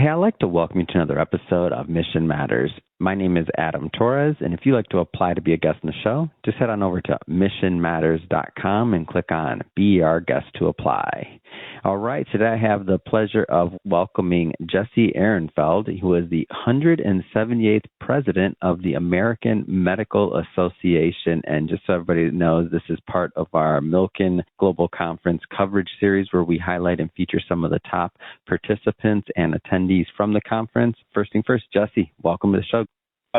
Hey, I'd like to welcome you to another episode of Mission Matters. My name is Adam Torres, and if you'd like to apply to be a guest on the show, just head on over to missionmatters.com and click on Be Our Guest to apply. All right, today I have the pleasure of welcoming Jesse Ehrenfeld, who is the 178th president of the American Medical Association. And just so everybody knows, this is part of our Milken Global Conference coverage series where we highlight and feature some of the top participants and attendees from the conference. First thing first, Jesse, welcome to the show.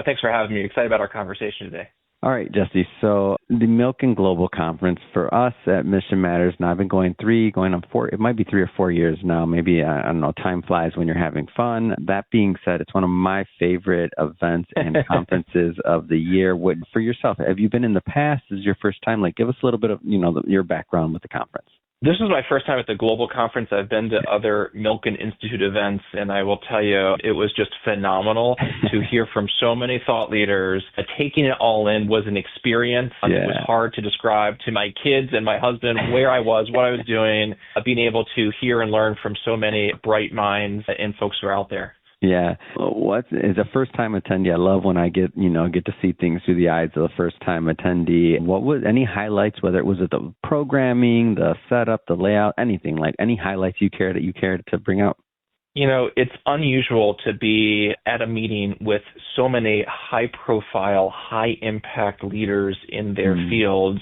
Thanks for having me. Excited about our conversation today. All right, Jesse. So the Milken Global Conference for us at Mission Matters, now I've been going on 4, it might be 3 or 4 years now. Maybe, I don't know, time flies when you're having fun. That being said, it's one of my favorite events and conferences of the year. What, for yourself, have you been in the past? Is this your first time? Like, give us a little bit of, your background with the conference. This is my first time at the Global Conference. I've been to other Milken Institute events, and I will tell you, it was just phenomenal to hear from so many thought leaders. Taking it all in was an experience. It was hard to describe to my kids and my husband where I was, what I was doing, being able to hear and learn from so many bright minds and folks who are out there. Yeah. As a first-time attendee, I love when I get to see things through the eyes of the first-time attendee. What was any highlights, whether it was the programming, the setup, the layout, anything, like any highlights you cared to bring out? It's unusual to be at a meeting with so many high-profile, high-impact leaders in their fields,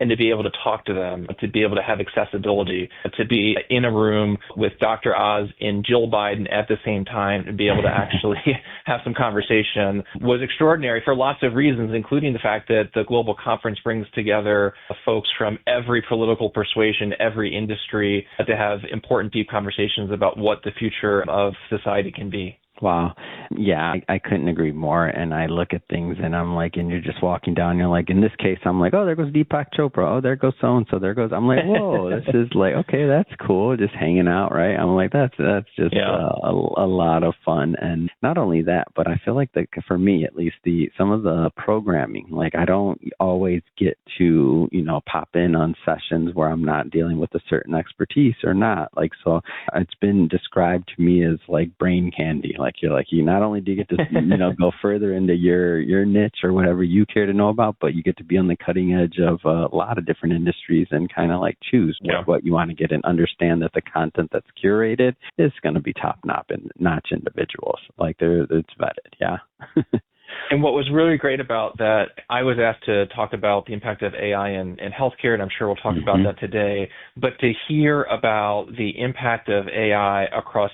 and to be able to talk to them, to be able to have accessibility, to be in a room with Dr. Oz and Jill Biden at the same time, and be able to actually have some conversation was extraordinary for lots of reasons, including the fact that the global conference brings together folks from every political persuasion, every industry, to have important, deep conversations about what the future of society can be. Wow. Yeah, I couldn't agree more. And I look at things and I'm like, and you're just walking down, you're like, in this case, I'm like, oh, there goes Deepak Chopra. Oh, there goes so-and-so. There goes, I'm like, whoa, this is like, okay, that's cool. Just hanging out, right? I'm like, that's just a lot of fun. And not only that, but I feel like for me, at least some of the programming, like I don't always get to, pop in on sessions where I'm not dealing with a certain expertise or not. Like, so it's been described to me as like brain candy. Like you not only do you get to go further into your niche or whatever you care to know about, but you get to be on the cutting edge of a lot of different industries and kind of like choose what you want to get and understand that the content that's curated is going to be top notch individuals. Like it's vetted, yeah. And what was really great about that, I was asked to talk about the impact of AI in healthcare, and I'm sure we'll talk about that today. But to hear about the impact of AI across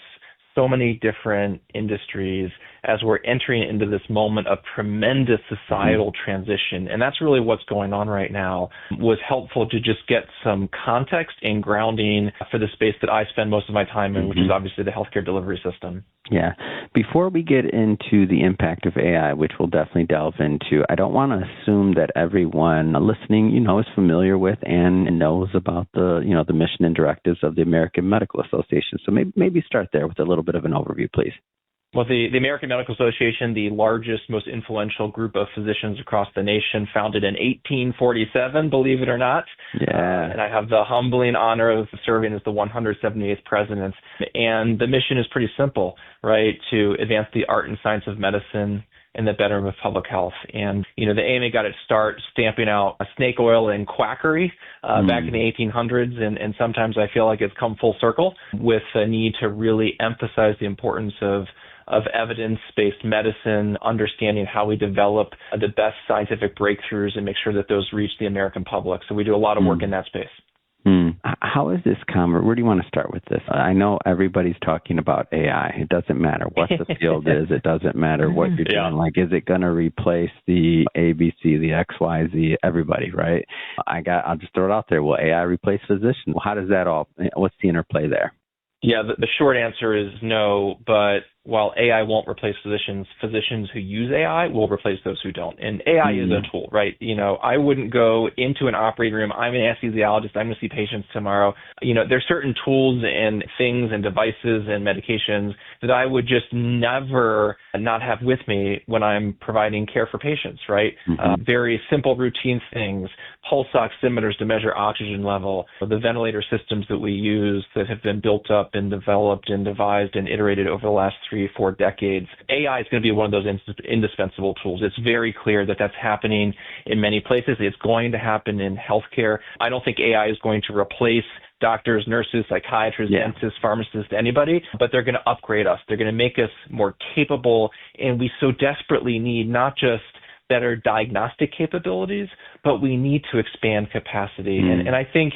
so many different industries as we're entering into this moment of tremendous societal transition, and that's really what's going on right now, was helpful to just get some context and grounding for the space that I spend most of my time in, which is obviously the healthcare delivery system. Yeah. Before we get into the impact of AI, which we'll definitely delve into, I don't want to assume that everyone listening, is familiar with and knows about the mission and directives of the American Medical Association. So maybe start there with a little bit of an overview, please. Well, the American Medical Association, the largest, most influential group of physicians across the nation, founded in 1847, believe it or not. Yeah. And I have the humbling honor of serving as the 178th president. And the mission is pretty simple, right? To advance the art and science of medicine and the betterment of public health. And, the AMA got its start stamping out snake oil and quackery back in the 1800s. And sometimes I feel like it's come full circle with a need to really emphasize the importance of evidence-based medicine, understanding how we develop the best scientific breakthroughs and make sure that those reach the American public. So we do a lot of work in that space. How is this where do you want to start with this? I know everybody's talking about AI. It doesn't matter what the field is. It doesn't matter what you're doing. Like, is it going to replace the ABC, the XYZ, everybody, right? I'll just throw it out there. Will AI replace physicians? How does that what's the interplay there? Yeah, the short answer is no, but while AI won't replace physicians who use AI will replace those who don't. And AI is a tool, right? I wouldn't go into an operating room. I'm an anesthesiologist. I'm going to see patients tomorrow. There's certain tools and things and devices and medications that I would just never not have with me when I'm providing care for patients, right? Very simple routine things, pulse oximeters to measure oxygen level, the ventilator systems that we use that have been built up and developed and devised and iterated over the last 3, 4 decades. AI is going to be one of those indispensable tools. It's very clear that that's happening in many places. It's going to happen in healthcare. I don't think AI is going to replace doctors, nurses, psychiatrists, dentists, pharmacists, anybody, but they're going to upgrade us. They're going to make us more capable, and we so desperately need not just better diagnostic capabilities, but we need to expand capacity. And I think,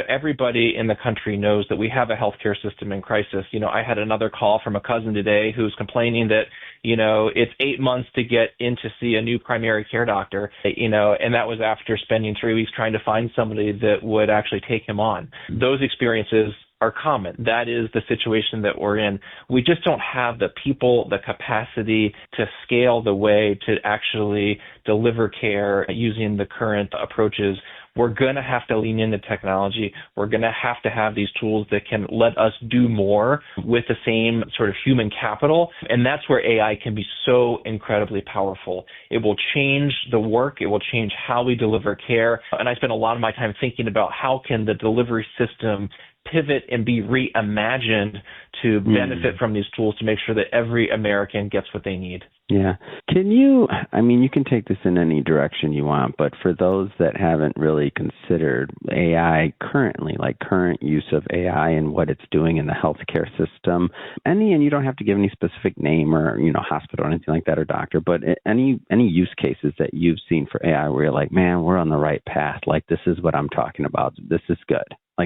everybody in the country knows that we have a healthcare system in crisis. I had another call from a cousin today who's complaining that, it's 8 months to get in to see a new primary care doctor, and that was after spending 3 weeks trying to find somebody that would actually take him on. Those experiences are common. That is the situation that we're in. We just don't have the people, the capacity to scale the way to actually deliver care using the current approaches. We're going to have to lean into technology. We're going to have these tools that can let us do more with the same sort of human capital. And that's where AI can be so incredibly powerful. It will change the work. It will change how we deliver care. And I spend a lot of my time thinking about how can the delivery system pivot and be reimagined to benefit from these tools to make sure that every American gets what they need. Yeah. You can take this in any direction you want, but for those that haven't really considered AI currently, like current use of AI and what it's doing in the healthcare system, and you don't have to give any specific name or, hospital or anything like that or doctor, but any use cases that you've seen for AI where you're like, man, we're on the right path. Like, this is what I'm talking about. This is good.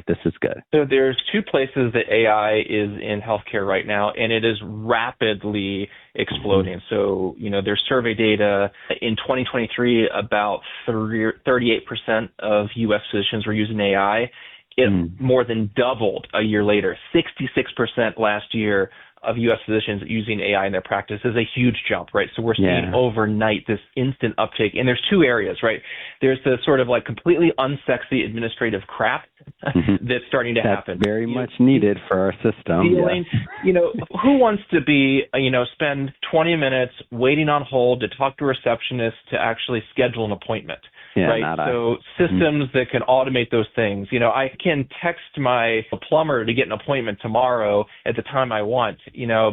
This is good. So there's 2 places that AI is in healthcare right now, and it is rapidly exploding. So, there's survey data. In 2023, about 38% of U.S. physicians were using AI. It more than doubled a year later, 66% last year of U.S. physicians using AI in their practice is a huge jump, right? So we're seeing overnight this instant uptake. And there's 2 areas, right? There's the sort of like completely unsexy administrative crap that's starting to happen. Very much needed for our system. Who wants to be, spend 20 minutes waiting on hold to talk to a receptionist to actually schedule an appointment? Right. So systems that can automate those things. I can text my plumber to get an appointment tomorrow at the time I want,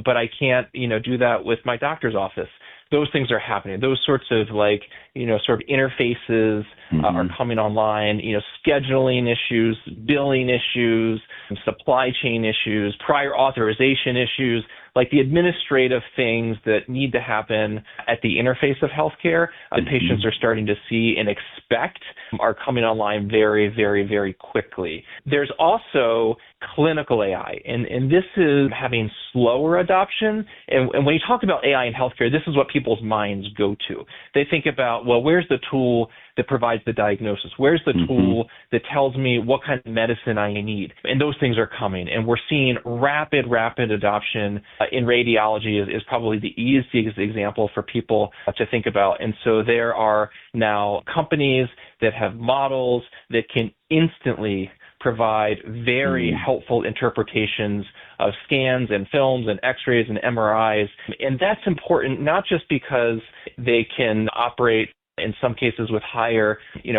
but I can't, do that with my doctor's office. Those things are happening. Those sorts of sort of interfaces are coming online, scheduling issues, billing issues, supply chain issues, prior authorization issues, like the administrative things that need to happen at the interface of healthcare that patients are starting to see and expect are coming online very, very, very quickly. There's also clinical AI, and this is having slower adoption. And when you talk about AI in healthcare, this is what people's minds go to. They think about, well, where's the tool that provides the diagnosis? Where's the tool that tells me what kind of medicine I need? And those things are coming. And we're seeing rapid adoption in radiology is probably the easiest example for people to think about. And so there are now companies that have models that can instantly provide very helpful interpretations of scans and films and x-rays and MRIs. And that's important not just because they can operate in some cases with higher,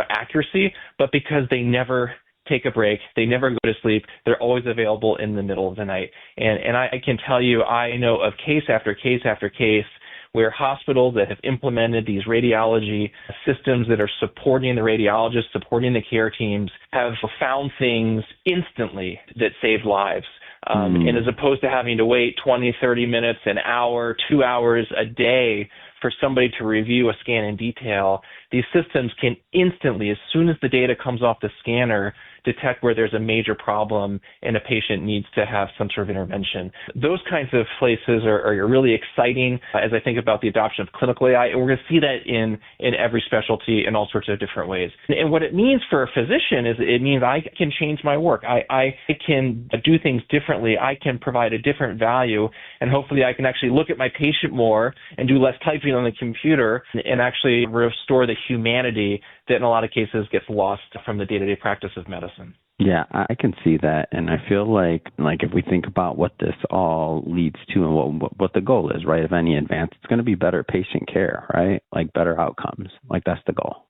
accuracy, but because they never take a break. They never go to sleep. They're always available in the middle of the night. And I can tell you, I know of case after case after case where hospitals that have implemented these radiology systems that are supporting the radiologists, supporting the care teams, have found things instantly that save lives. And as opposed to having to wait 20, 30 minutes, an hour, 2 hours a day for somebody to review a scan in detail, these systems can instantly, as soon as the data comes off the scanner, detect where there's a major problem and a patient needs to have some sort of intervention. Those kinds of places are really exciting as I think about the adoption of clinical AI, and we're going to see that in every specialty in all sorts of different ways. And what it means for a physician is it means I can change my work. I can do things differently. I can provide a different value, and hopefully I can actually look at my patient more and do less typing on the computer and actually restore the humanity that in a lot of cases gets lost from the day-to-day practice of medicine. Yeah, I can see that. And I feel like if we think about what this all leads to and what the goal is, right, of any advance, it's going to be better patient care, right? Like better outcomes. Like that's the goal.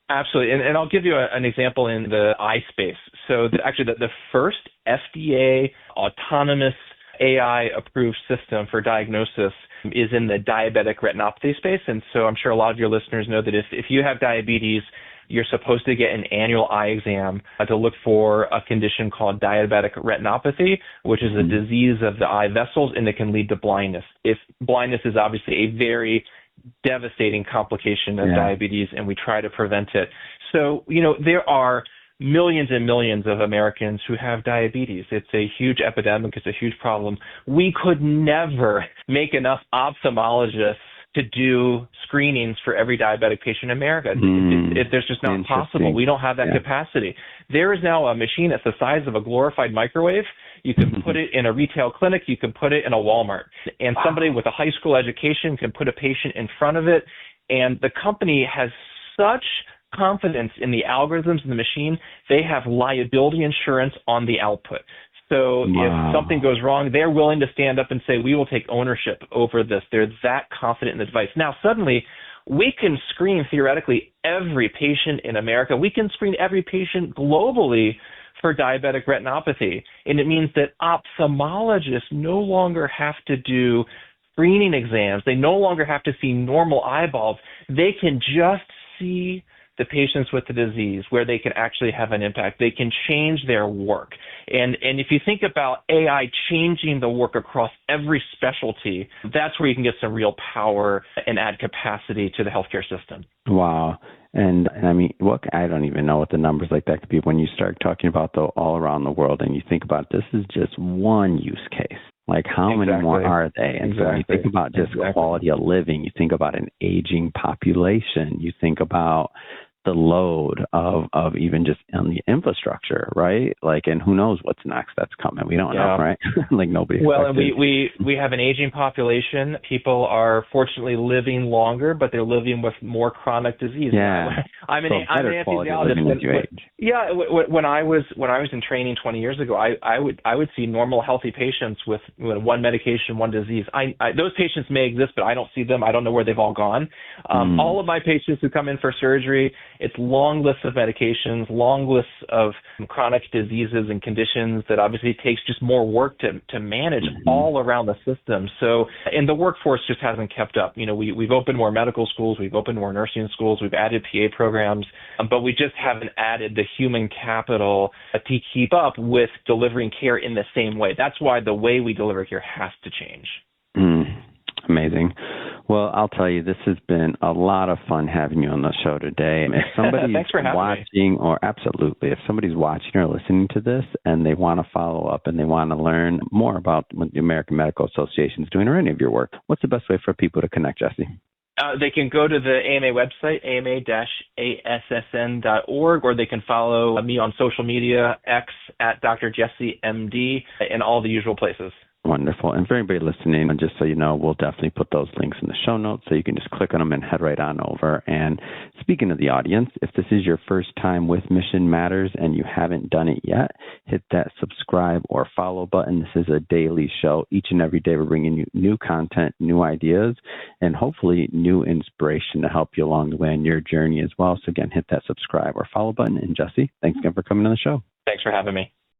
Absolutely. And I'll give you an example in the eye space. So actually the first FDA autonomous AI-approved system for diagnosis is in the diabetic retinopathy space. And so I'm sure a lot of your listeners know that if you have diabetes, you're supposed to get an annual eye exam to look for a condition called diabetic retinopathy, which is a disease of the eye vessels, and it can lead to blindness. If blindness is obviously a very devastating complication of diabetes, and we try to prevent it. So, there are millions and millions of Americans who have diabetes. It's a huge epidemic. It's a huge problem. We could never make enough ophthalmologists to do screenings for every diabetic patient in America. There's just not possible. We don't have that capacity. There is now a machine that's the size of a glorified microwave. You can put it in a retail clinic. You can put it in a Walmart. And somebody with a high school education can put a patient in front of it. And the company has such confidence in the algorithms in the machine, they have liability insurance on the output. So if something goes wrong, they're willing to stand up and say, we will take ownership over this. They're that confident in the device. Now, suddenly, we can screen, theoretically, every patient in America. We can screen every patient globally for diabetic retinopathy. And it means that ophthalmologists no longer have to do screening exams. They no longer have to see normal eyeballs. They can just see the patients with the disease where they can actually have an impact. They can change their work. And if you think about AI changing the work across every specialty, that's where you can get some real power and add capacity to the healthcare system. Wow. And I mean, I don't even know what the numbers like that could be when you start talking about all around the world and you think about this is just one use case. Like how many more are they? And so when you think about just quality of living, you think about an aging population, you think about the load of even just on the infrastructure, right? Like, and who knows what's next that's coming? We don't know, right? Like nobody. Well, and we have an aging population. People are fortunately living longer, but they're living with more chronic disease. Yeah, I'm an anesthesiologist. When I was in training 20 years ago, I would see normal healthy patients with one medication, one disease. Those patients may exist, but I don't see them. I don't know where they've all gone. All of my patients who come in for surgery, it's long lists of medications, long lists of chronic diseases and conditions that obviously takes just more work to manage all around the system. So, and the workforce just hasn't kept up. We've opened more medical schools, we've opened more nursing schools, we've added PA programs, but we just haven't added the human capital to keep up with delivering care in the same way. That's why the way we deliver care has to change. Amazing. Well, I'll tell you, this has been a lot of fun having you on the show today. If somebody's watching, or absolutely, if somebody's watching or listening to this and they want to follow up and they want to learn more about what the American Medical Association is doing or any of your work, what's the best way for people to connect, Jesse? They can go to the AMA website, ama-assn.org, or they can follow me on social media, X at Dr. Jesse MD, in all the usual places. Wonderful. And for anybody listening, just so you know, we'll definitely put those links in the show notes so you can just click on them and head right on over. And speaking of the audience, if this is your first time with Mission Matters and you haven't done it yet, hit that subscribe or follow button. This is a daily show. Each and every day we're bringing you new content, new ideas, and hopefully new inspiration to help you along the way in your journey as well. So again, hit that subscribe or follow button. And Jesse, thanks again for coming on the show. Thanks for having me.